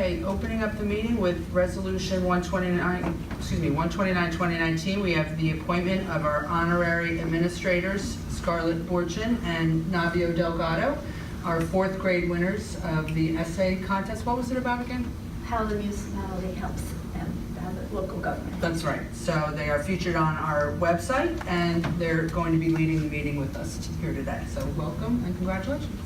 Okay, opening up the meeting with Resolution 129, 2019. We have the appointment of our honorary administrators, Scarlett Borchin and Navio Delgado, our 4th grade winners of the essay contest. What was it about again? How the municipality helps them, how the local government. That's right. So they are featured on our website, and they're going to be leading the meeting with us here today. So welcome and congratulations.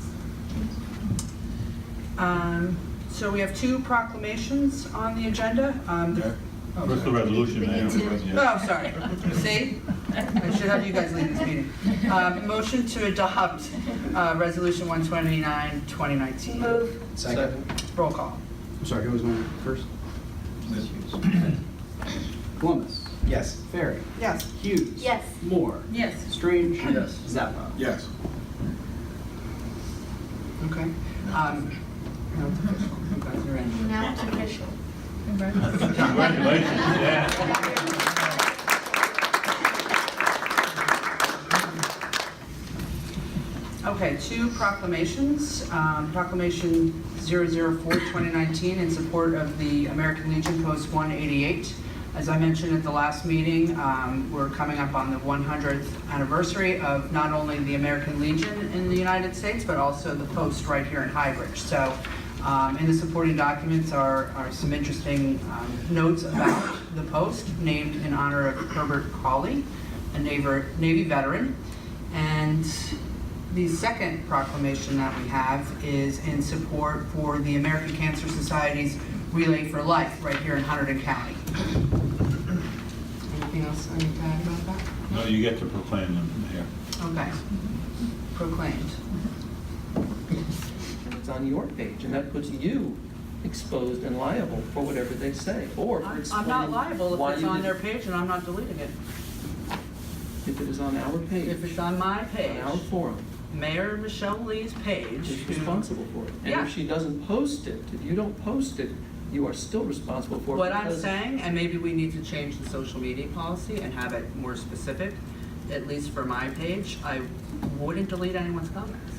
So we have 2 proclamations on the agenda. First the resolution. Oh, sorry. See? I should have you guys lead this meeting. Motion to adopt Resolution 129, 2019. Move. Second. Roll call. I'm sorry, who was on first? Columbus. Yes. Ferry. Yes. Hughes. Yes. Moore. Yes. Strange. Yes. Zappa. Yes. Okay. Now it's official. You guys are in. Now it's official. Congratulations, yeah. Okay, 2 proclamations. Proclamation 004-2019 in support of the American Legion Post 188. As I mentioned at the last meeting, we're coming up on the 100th anniversary of not only the American Legion in the United States, but also the post right here in Highbridge. So in the supporting documents are some interesting notes about the post, named in honor of Herbert Cawley, a Navy veteran. And the second proclamation that we have is in support for the American Cancer Society's Relay for Life right here in Hunterdon County. Anything else I need to add about that? No, you get to proclaim them here. Okay. Proclaimed. It's on your page, and that puts you exposed and liable for whatever they say, or for I'm explaining not liable why if it's you on their did- page and I'm not deleting it. If it is on our page, If it's on my page, on our forum, Mayor Michelle Lee's page. she's responsible for it. And Yeah. if she doesn't post it, if you don't post it, you are still responsible for it. What I'm because- saying, and maybe we need to change the social media policy and have it more specific, at least for my page, I wouldn't delete anyone's comments.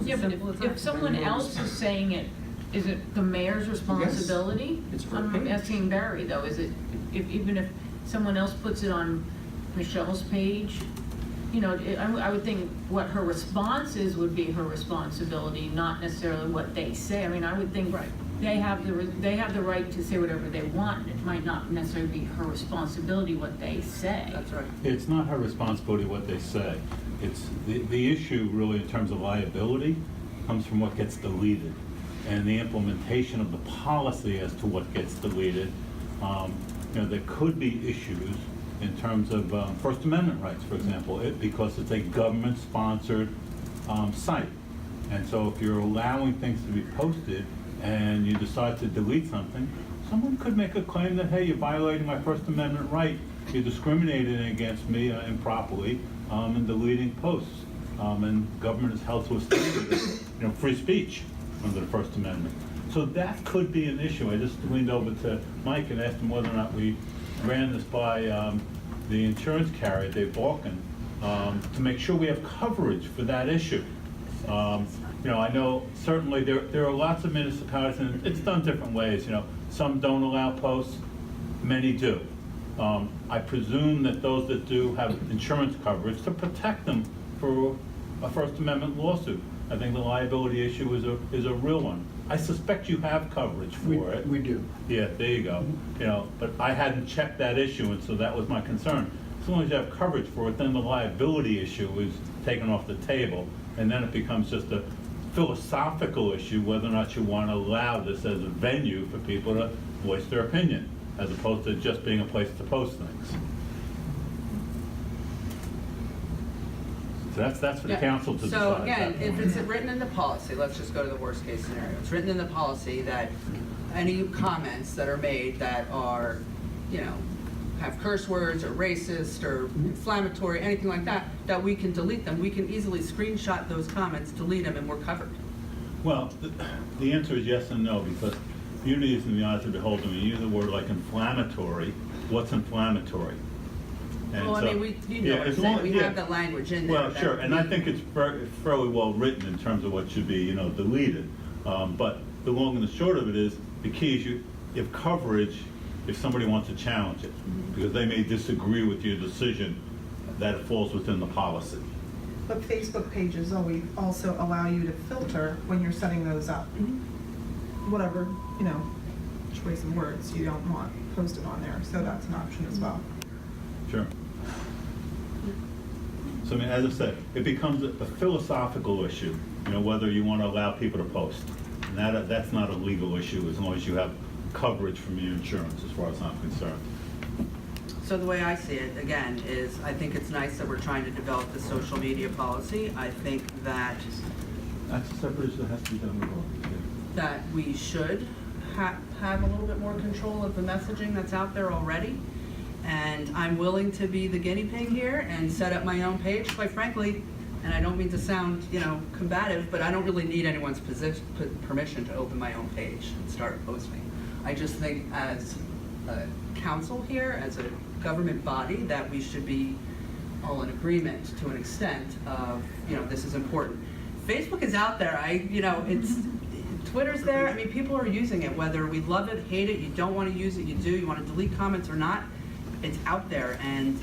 Yeah, but Simple as if that. someone else is saying it, is it the mayor's responsibility? It's her I'm page. asking Barry though, is it, even if someone else puts it on Michelle's page, you know, I would think what her response is would be her responsibility, not necessarily what they say. I mean, I would think Right. they have the right to say whatever they want. It might not necessarily be her responsibility what they say. That's right. It's not her responsibility what they say. It's the issue really in terms of liability comes from what gets deleted and the implementation of the policy as to what gets deleted. You know, there could be issues in terms of First Amendment rights, for example, because it's a government-sponsored site. And so if you're allowing things to be posted and you decide to delete something, someone could make a claim that, hey, you're violating my First Amendment right, you're discriminating against me improperly in deleting posts. And government is held to a standard of, you know, free speech under the First Amendment. So that could be an issue. I just leaned over to Mike and asked him whether or not we ran this by the insurance carrier, Dave Balkan, to make sure we have coverage for that issue. You know, I know certainly there are lots of municipalities, and it's done different ways. You know, some don't allow posts, many do. I presume that those that do have insurance coverage to protect them for a First Amendment lawsuit. I think the liability issue is a real one. I suspect you have coverage for it. We do. Yeah, there you go. You know, but I hadn't checked that issue, and so that was my concern. As long as you have coverage for it, then the liability issue is taken off the table, and then it becomes just a philosophical issue whether or not you want to allow this as a venue for people to voice their opinion, as opposed to just being a place to post things. So that's for the Yeah. council to decide. So at again, that if point. it's written in the policy, let's just go to the worst case scenario. It's written in the policy that any comments that are made that are, you know, have curse words or racist or inflammatory, anything like that, that we can delete them. We can easily screenshot those comments, delete them, and we're covered. Well, the answer is yes and no, because beauty is in the eyes of the beholder. When you use a word like inflammatory, what's inflammatory? And Well, I so- mean, you know Yeah, what I'm as saying, long- we yeah. have the language in there. Well, that sure, and I we- think it's fairly well written in terms of what should be, you know, deleted. But the long and the short of it is, the key is you have coverage if somebody wants to challenge it, because they may disagree with your decision that it falls within the policy. But Facebook pages always also allow you to filter when you're setting those up. Whatever, choice of words you don't want posted on there, so that's an option as well. Sure. So, I mean, as I said, it becomes a philosophical issue, whether you want to allow people to post. And that's not a legal issue as long as you have coverage from your insurance, as far as I'm concerned. So the way I see it, again, is I think it's nice that we're trying to develop the social media policy. I think that That's a separate issue that has to be done with law. that we should have a little bit more control of the messaging that's out there already. And I'm willing to be the guinea pig here and set up my own page, quite frankly. And I don't mean to sound, combative, but I don't really need anyone's permission to open my own page and start posting. I just think as a council here, as a government body, that we should be all in agreement to an extent of, this is important. Facebook is out there. It's Twitter's there. I mean, people are using it, whether we love it, hate it, you don't want to use it, you do, you want to delete comments or not. It's out there, and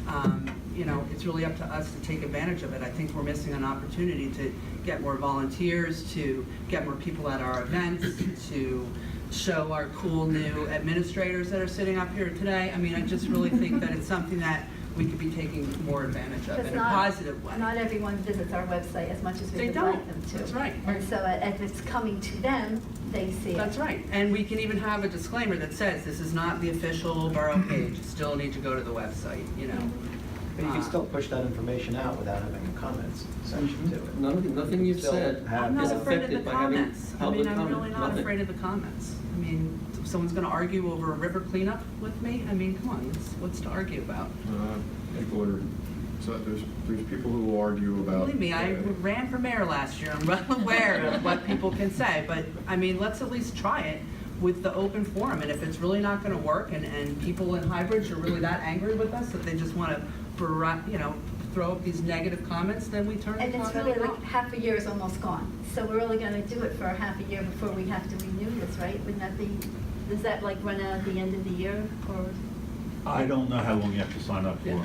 it's really up to us to take advantage of it. I think we're missing an opportunity to get more volunteers, to get more people at our events, to show our cool new administrators that are sitting up here today. I mean, I just really think that it's something that we could be taking more advantage of Because in a positive way. Not everyone visits our website as much as we They would don't. like them to. That's right. And so if it's coming to them, they see it. That's right, and we can even have a disclaimer that says this is not the official borough page. You still need to go to the website, But you can still push that information out without having a comments section to it. Nothing you've Still said have- I'm not is afraid of affected the by having comments. public I'm comment. really not Nothing. afraid of the comments. I mean, if someone's gonna argue over a river cleanup with me, I mean, come on, what's to argue about? There's people who argue about. Believe me, I ran for mayor last year. I'm well aware of what people can say, but, I mean, let's at least try it with the open forum. And if it's really not gonna work, and people in Highbridge are really that angry with us that they just wanna, throw up these negative comments, then we turn the And it's comment really off. like half a year is almost gone. So we're only gonna do it for half a year before we have to renew this, right? Wouldn't that be, does that like run out at the end of the year or? I don't know how long you have to sign up for.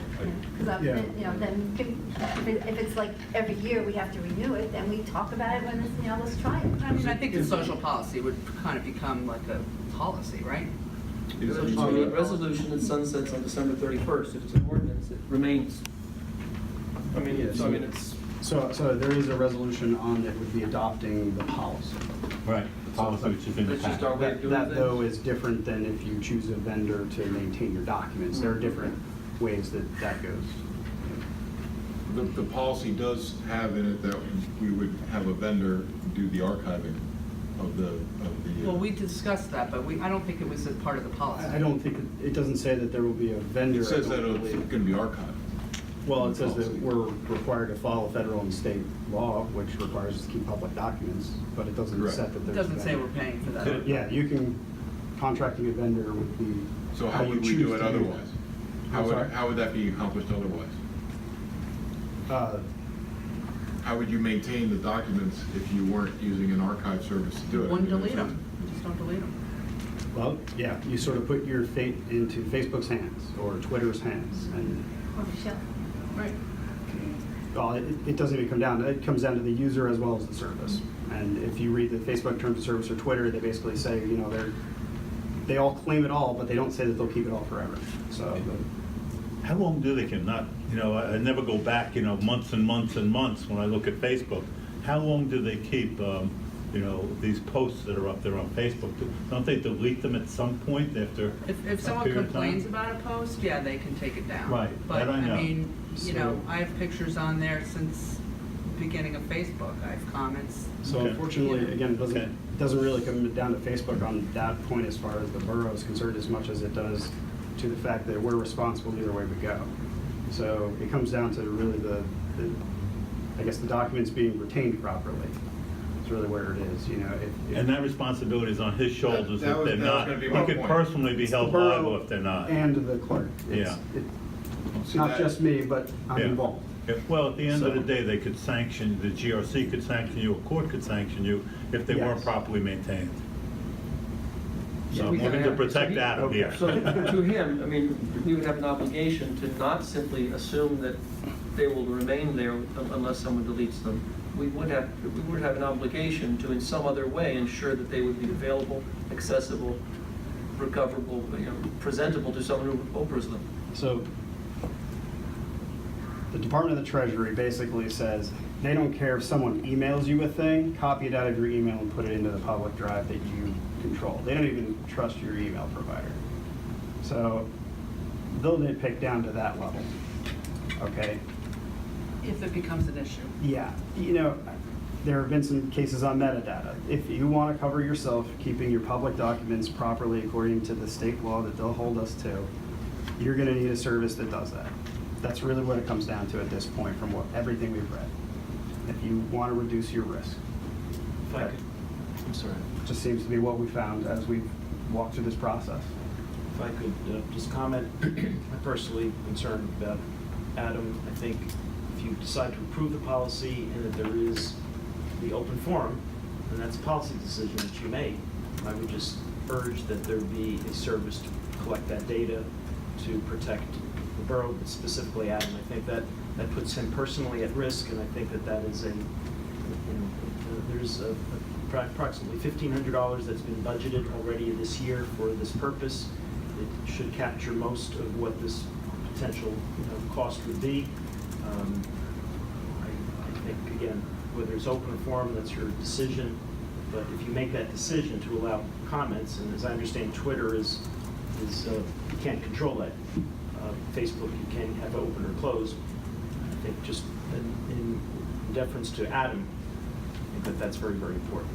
Because Yeah. then if it's like every year we have to renew it, then we talk about it when it's, let's try it. I mean, I think the social policy would kind of become like a policy, right? So it's a resolution that sunsets on December 31st. If it's an ordinance, it remains. It's. So there is a resolution on that would be adopting the policy. Right, the policy which is in the That's just packet. our way of doing That things. though is different than if you choose a vendor to maintain your documents. There are different ways that goes. The policy does have in it that we would have a vendor do the archiving of the. Well, we discussed that, but I don't think it was a part of the policy. I don't think, it doesn't say that there will be a vendor. It says I that don't it's believe. going to be archived. Well, it says that we're required to follow federal and state law, which requires us to keep public documents, but it doesn't Correct. set that It there's. doesn't a say vendor. we're paying for that. Yeah, you can, contracting a vendor would be. So how you would we choose do it to otherwise? I'm sorry? How would that be accomplished otherwise? that. How would you maintain the documents if you weren't using an archive service to do it? Wouldn't delete them, just don't delete them. Well, yeah, you sort of put your fate into Facebook's hands or Twitter's hands, and, Or Michelle. Right. well, it doesn't even come down, it comes down to the user as well as the service. And if you read the Facebook terms of service or Twitter, they basically say, they all claim it all, but they don't say that they'll keep it all forever, so. How long do they can not, I never go back, months and months and months when I look at Facebook. How long do they keep, these posts that are up there on Facebook? Don't they delete them at some point after If a someone period of time? complains about a post, yeah, they can take it down. Right, But, that I know. mean, So- I have pictures on there since the beginning of Facebook. I have comments. So Okay. unfortunately, again, it Okay. doesn't really come down to Facebook on that point as far as the borough is concerned as much as it does to the fact that we're responsible either way we go. So it comes down to really I guess the documents being retained properly. It's really where it is, if. And that responsibility is on his shoulders That if was- they're that was not. gonna be He my could point. personally be It's the held borough liable if they're not. And the clerk. Yeah. It's So not that- just me, but I'm Yeah. involved. Well, at the end of So- the day, they could sanction, the GRC could sanction you, a court could sanction you if they weren't Yes. properly maintained. So I'm We looking to gotta- protect so he- Adam here. So to him, I mean, we would have an obligation to not simply assume that they will remain there unless someone deletes them. We would have an obligation to, in some other way, ensure that they would be available, accessible, recoverable, presentable to someone who opens them. So the Department of the Treasury basically says they don't care if someone emails you a thing, copy it out of your email and put it into the public drive that you control. They don't even trust your email provider. So they'll nitpick down to that level, okay? If it becomes an issue. Yeah, there have been some cases on metadata. If you want to cover yourself, keeping your public documents properly according to the state law that they'll hold us to, you're going to need a service that does that. That's really what it comes down to at this point from everything we've read. If you want to reduce your risk. If I could, I'm sorry. It just seems to be what we found as we've walked through this process. If I could just comment, I'm personally concerned about Adam. I think if you decide to approve the policy and that there is the open forum, then that's a policy decision that you make. I would just urge that there be a service to collect that data to protect the borough, but specifically Adam. I think that puts him personally at risk, and I think that is there's approximately $1,500 that's been budgeted already this year for this purpose. It should capture most of what this potential cost would be. I think, again, whether it's open or forum, that's your decision. But if you make that decision to allow comments, and as I understand, Twitter is you can't control that. Facebook, you can have open or closed. I think just in deference to Adam, I think that's very, very important.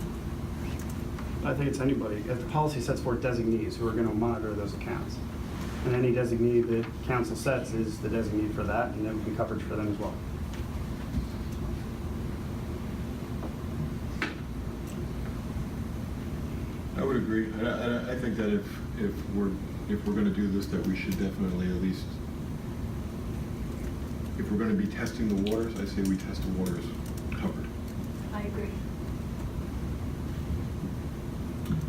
I think it's anybody. If the policy sets forth designees who are going to monitor those accounts. And any designee that council sets is the designee for that, and there will be coverage for them as well. I would agree. And I think that if we're going to do this, that we should definitely at least, if we're going to be testing the waters, I say we test the waters covered. I agree.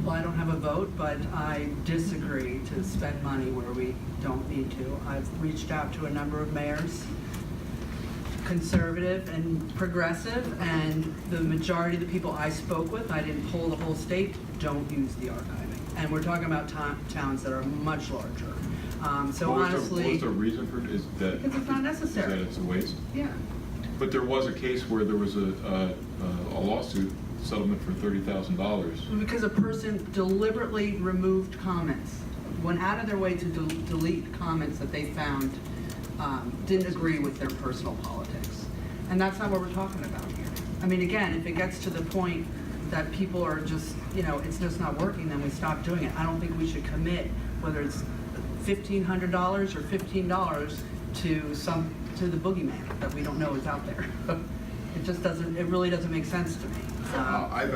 Well, I don't have a vote, but I disagree to spend money where we don't need to. I've reached out to a number of mayors, conservative and progressive, and the majority of the people I spoke with, I didn't poll the whole state, don't use the archiving. And we're talking about towns that are much larger. So What was honestly, the reason for it? Is that? because it's not necessary. Is that it's a waste? Yeah. But there was a case where there was a lawsuit settlement for $30,000. Because a person deliberately removed comments, went out of their way to delete comments that they found didn't agree with their personal politics. And that's not what we're talking about here. I mean, again, if it gets to the point that people are just, it's just not working, then we stop doing it. I don't think we should commit, whether it's $1,500 or $15 to the boogeyman that we don't know is out there. It really doesn't make sense to me. I've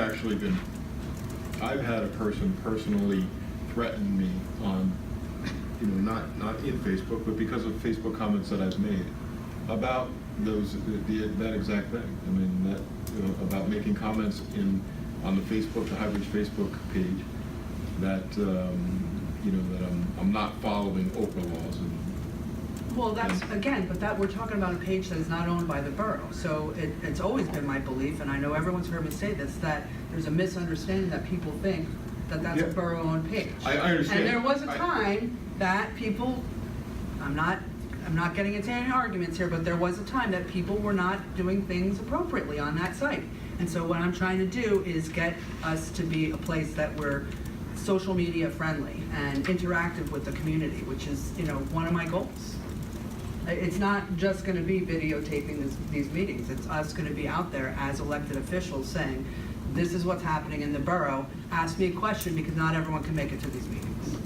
had a person personally threaten me on, not in Facebook, but because of Facebook comments that I've made about that exact thing. I mean, about making comments on the Highbridge Facebook page that, that I'm not following Oprah laws. Well, that's, again, but we're talking about a page that is not owned by the borough. So it's always been my belief, and I know everyone's heard me say this, that there's a misunderstanding that people think that that's a Yeah. borough-owned page. I understand. And there was a time that people, I'm not getting into any arguments here, but there was a time that people were not doing things appropriately on that site. And so what I'm trying to do is get us to be a place that we're social media friendly and interactive with the community, which is, one of my goals. It's not just going to be videotaping these meetings. It's us going to be out there as elected officials saying, this is what's happening in the borough. Ask me a question because not everyone can make it to these meetings.